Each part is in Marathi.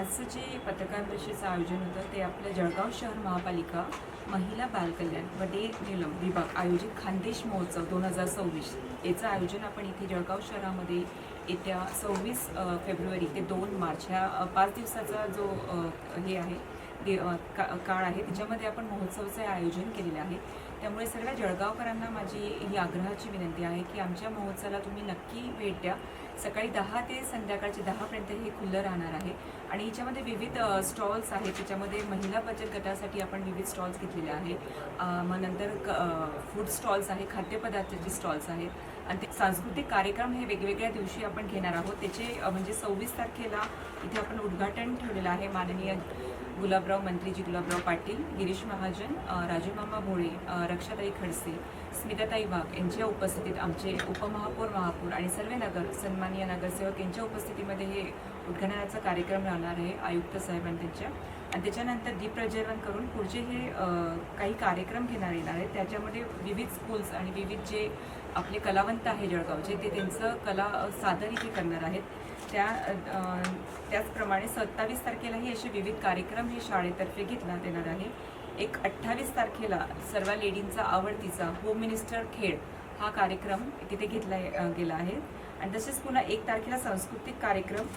आजचं जे पत्रकार परिषदेचं आयोजन होतं ते आपलं जळगाव शहर महापालिका महिला बालकल्याण व डे नीलम विभाग आयोजित खानदेश महोत्सव 2026 याचं आयोजन आपण इथे जळगाव शहरामध्ये येत्या 26 फेब्रुवारी ते 2 मार्च ह्या 5 दिवसाचा जो हे आहे काळ आहे त्याच्यामध्ये आपण महोत्सवाचं आयोजन केलेलं आहे। त्यामुळे सर्व जळगावकरांना माझी ही आग्रहाची विनंती आहे की आमच्या महोत्सवाला तुम्ही नक्की भेट द्या। सकाळी 10 ते संध्याकाळचे 10 पर्यंत हे खुलं राहणार आहे आणि याच्यामध्ये विविध स्टॉल्स आहेत। त्याच्यामध्ये महिला बचत गटासाठी आपण विविध स्टॉल्स घेतलेले आहेत। मग नंतर फूड स्टॉल्स आहे, खाद्यपदार्थाचे स्टॉल्स आहेत आणि ते सांस्कृतिक कार्यक्रम हे वेगवेगळ्या दिवशी आपण घेणार आहोत। त्याचे म्हणजे 26 तारखेला इथे आपण उद्घाटन ठेवलेलं आहे। माननीय गुलाबराव मंत्रीजी गुलाबराव पाटील, गिरीश महाजन, राजूमामा भोळे, रक्षाताई खडसे, स्मिताताई वाघ यांच्या उपस्थितीत आमचे उपमहापौर महापौर आणि सर्व सन्माननीय नगरसेवक यांच्या उपस्थितीमध्ये हे उद्घाटनाचा कार्यक्रम राहणार आहे आयुक्त साहेबांच्या। आणि त्याच्यानंतर दीप प्रज्वलन करून पुढचे हे काही कार्यक्रम घेणार येणार आहेत। त्याच्यामध्ये विविध स्कूल्स आणि विविध जे आपले कलावंत आहे जळगावचे ते त्यांचं कला सादर इथे करणार आहेत। त्याचप्रमाणे 27 तारखेलाही असे विविध कार्यक्रम हे शाळेतर्फे घेतला येणार आहे। एक 28 तारखेला सर्व लेडींचा आवडतीचा होम मिनिस्टर खेळ हा कार्यक्रम तिथे घेतला गेला आहे आणि तसेच पुन्हा 1 तारखेला सांस्कृतिक कार्यक्रम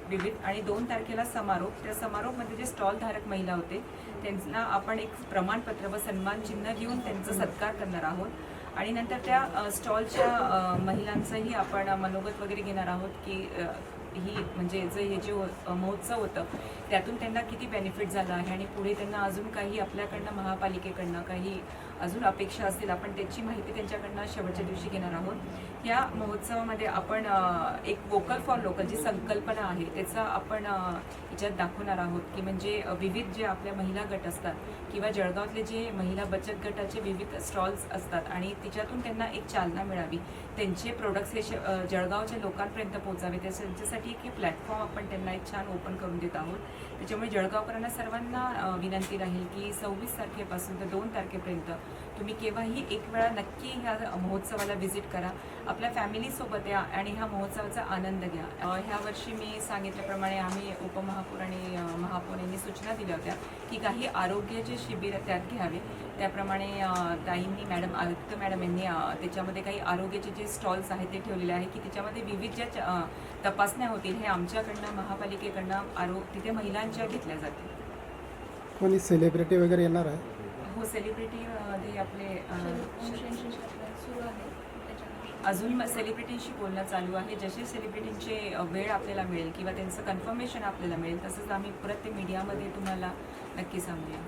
विविध आणि 2 तारखेला समारोप। त्या समारोपमध्ये जे स्टॉल धारक महिला होते त्यांना आपण एक प्रमाणपत्र व सन्मान चिन्ह देऊन त्यांचा सत्कार करणार आहोत आणि नंतर त्या स्टॉलच्या महिलांचंही आपण मनोगत वगैरे घेणार आहोत की ही म्हणजे हे जे महोत्सव होतं त्यातून त्यांना किती बेनिफिट झाला आहे आणि पुढे त्यांना अजून काही आपल्याकडनं महापालिकेकडनं काही अजून अपेक्षा असतील आपण त्याची माहिती त्यांच्याकडनं शेवटच्या दिवशी घेणार आहोत। या महोत्सवामध्ये आपण एक वोकल फॉर लोकल जी संकल्पना आहे त्याचा आपण याच्यात दाखवणार आहोत की म्हणजे विविध जे आपल्या महिला गट असतात किंवा जळगावातले जे महिला बचत गटाचे विविध स्टॉल्स असतात आणि तिच्यातून त्यांना एक चालना मिळावी, त्यांचे प्रोडक्ट्स हे जळगावच्या लोकांपर्यंत पोहोचावे त्याच्यासाठी एक प्लॅटफॉर्म आपण त्यांना एक छान ओपन करून देत आहोत। त्याच्यामुळे जळगावकरांना सर्वांना विनंती राहील की 26 तारखेपासून तर 2 तारखेपर्यंत तुम्ही केव्हाही एक वेळा नक्की ह्या महोत्सवाला व्हिजिट करा, आपल्या फॅमिलीसोबत या आणि ह्या महोत्सवाचा आनंद घ्या। ह्या वर्षी मी सांगितल्याप्रमाणे आम्ही उपमहापौर आणि महापौर यांनी सूचना दिल्या होत्या की काही आरोग्याचे शिबिर त्यात घ्यावे। त्याप्रमाणे ताईंनी आयुक्त मॅडम यांनी त्याच्यामध्ये काही आरोग्याचे जे स्टॉल्स आहेत ते ठेवलेले आहे की त्याच्यामध्ये विविध ज्या तपासण्या होतील हे आमच्याकडनं महापालिकेकडनं तिथे महिलांच्या घेतल्या जातील। कोणी सेलिब्रिटी वगैरे येणार आहे? हो, सेलिब्रिटीमध्ये आपले अजून सेलिब्रिटींशी बोलणं चालू आहे। जसे सेलिब्रिटींचे वेळ आपल्याला मिळेल किंवा त्यांचं कन्फर्मेशन आपल्याला मिळेल तसंच आम्ही परत ते मीडियामध्ये तुम्हाला नक्की सांगूया।